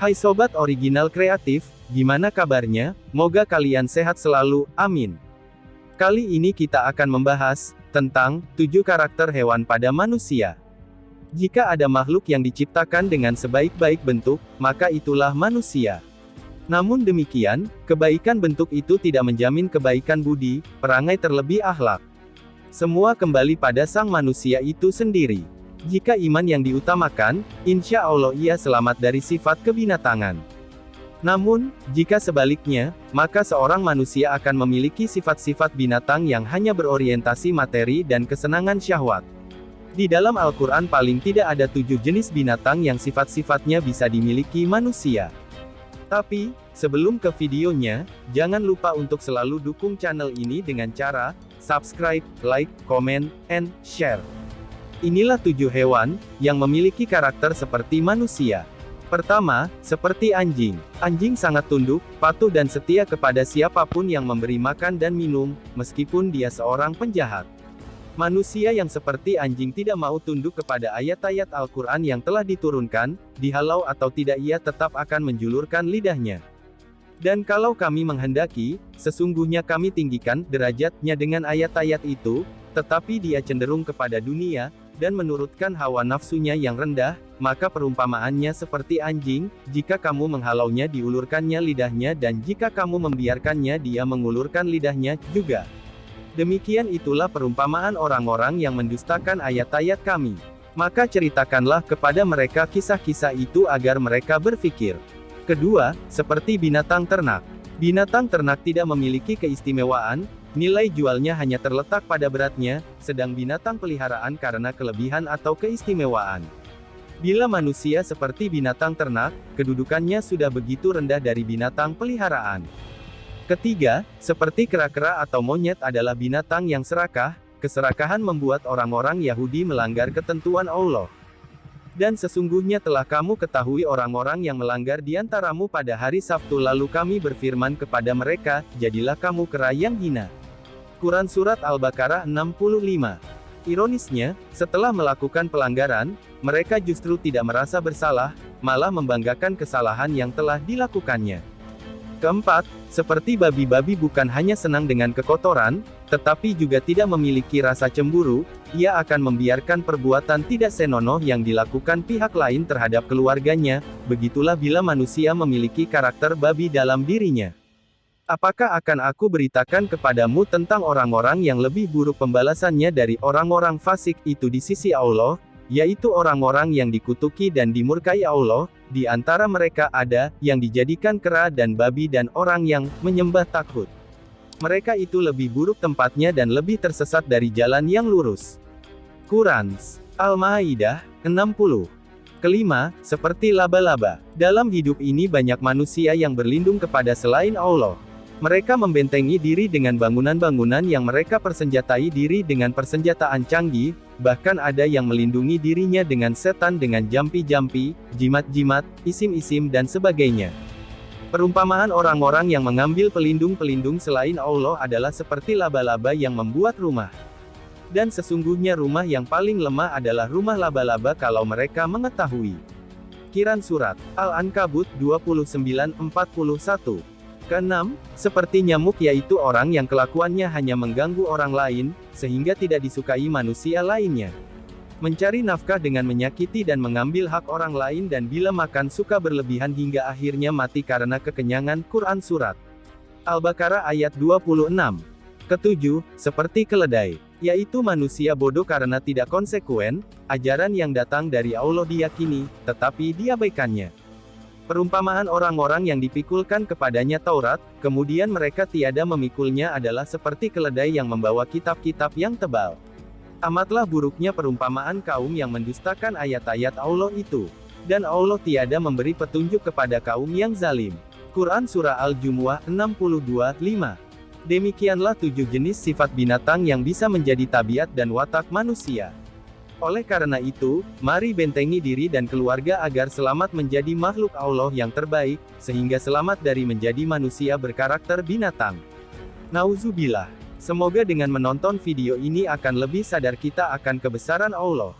Hai Sobat Original Kreatif, gimana kabarnya? Moga kalian sehat selalu, amin. Kali ini kita akan membahas tentang 7 karakter hewan pada manusia. Jika ada makhluk yang diciptakan dengan sebaik-baik bentuk, maka itulah manusia. Namun demikian, kebaikan bentuk itu tidak menjamin kebaikan budi, perangai terlebih akhlak. Semua kembali pada sang manusia itu sendiri. Jika iman yang diutamakan, insya Allah ia selamat dari sifat kebinatangan. Namun, jika sebaliknya, maka seorang manusia akan memiliki sifat-sifat binatang yang hanya berorientasi materi dan kesenangan syahwat. Di dalam Al-Quran paling tidak ada 7 jenis binatang yang sifat-sifatnya bisa dimiliki manusia. Tapi, sebelum ke videonya, jangan lupa untuk selalu dukung channel ini dengan cara subscribe, like, comment, and share. Inilah 7 hewan yang memiliki karakter seperti manusia. Pertama, seperti anjing. Anjing sangat tunduk, patuh dan setia kepada siapapun yang memberi makan dan minum, meskipun dia seorang penjahat. Manusia yang seperti anjing tidak mau tunduk kepada ayat-ayat Al-Quran yang telah diturunkan, dihalau atau tidak ia tetap akan menjulurkan lidahnya. Dan kalau kami menghendaki, sesungguhnya kami tinggikan derajatnya dengan ayat-ayat itu, tetapi dia cenderung kepada dunia, dan menurutkan hawa nafsunya yang rendah, maka perumpamaannya seperti anjing, jika kamu menghalaunya diulurkannya lidahnya dan jika kamu membiarkannya dia mengulurkan lidahnya juga. Demikian itulah perumpamaan orang-orang yang mendustakan ayat-ayat kami. Maka ceritakanlah kepada mereka kisah-kisah itu agar mereka berfikir. Kedua, seperti binatang ternak. Binatang ternak tidak memiliki keistimewaan, nilai jualnya hanya terletak pada beratnya, sedang binatang peliharaan karena kelebihan atau keistimewaan. Bila manusia seperti binatang ternak, kedudukannya sudah begitu rendah dari binatang peliharaan. Ketiga, seperti kera-kera atau monyet adalah binatang yang serakah, keserakahan membuat orang-orang Yahudi melanggar ketentuan Allah. Dan sesungguhnya telah kamu ketahui orang-orang yang melanggar di antaramu pada hari Sabtu lalu kami berfirman kepada mereka, jadilah kamu kera yang hina. Quran Surat Al-Baqarah 65. Ironisnya, setelah melakukan pelanggaran, mereka justru tidak merasa bersalah, malah membanggakan kesalahan yang telah dilakukannya. Keempat, seperti babi-babi bukan hanya senang dengan kekotoran, tetapi juga tidak memiliki rasa cemburu, ia akan membiarkan perbuatan tidak senonoh yang dilakukan pihak lain terhadap keluarganya, begitulah bila manusia memiliki karakter babi dalam dirinya. Apakah akan aku beritakan kepadamu tentang orang-orang yang lebih buruk pembalasannya dari orang-orang fasik itu di sisi Allah, yaitu orang-orang yang dikutuki dan dimurkai Allah, di antara mereka ada yang dijadikan kera dan babi dan orang yang menyembah taghut. Mereka itu lebih buruk tempatnya dan lebih tersesat dari jalan yang lurus. Quran Al-Maidah 60. Kelima, seperti laba-laba. Dalam hidup ini banyak manusia yang berlindung kepada selain Allah. Mereka membentengi diri dengan bangunan-bangunan yang mereka persenjatai diri dengan persenjataan canggih, bahkan ada yang melindungi dirinya dengan setan dengan jampi-jampi, jimat-jimat, isim-isim dan sebagainya. Perumpamaan orang-orang yang mengambil pelindung-pelindung selain Allah adalah seperti laba-laba yang membuat rumah. Dan sesungguhnya rumah yang paling lemah adalah rumah laba-laba kalau mereka mengetahui. Quran Surat Al-Ankabut 29:41. Keenam, seperti nyamuk yaitu orang yang kelakuannya hanya mengganggu orang lain, sehingga tidak disukai manusia lainnya. Mencari nafkah dengan menyakiti dan mengambil hak orang lain dan bila makan suka berlebihan hingga akhirnya mati karena kekenyangan. Quran Surat Al-Baqarah ayat 26. Ketujuh, seperti keledai, yaitu manusia bodoh karena tidak konsekuen, ajaran yang datang dari Allah diyakini, tetapi diabaikannya. Perumpamaan orang-orang yang dipikulkan kepadanya Taurat, kemudian mereka tiada memikulnya adalah seperti keledai yang membawa kitab-kitab yang tebal. Amatlah buruknya perumpamaan kaum yang mendustakan ayat-ayat Allah itu. Dan Allah tiada memberi petunjuk kepada kaum yang zalim. Quran Surah Al-Jumu'ah 62:5. Demikianlah 7 jenis sifat binatang yang bisa menjadi tabiat dan watak manusia. Oleh karena itu, mari bentengi diri dan keluarga agar selamat menjadi makhluk Allah yang terbaik, sehingga selamat dari menjadi manusia berkarakter binatang. Nauzubillah. Semoga dengan menonton video ini akan lebih sadar kita akan kebesaran Allah.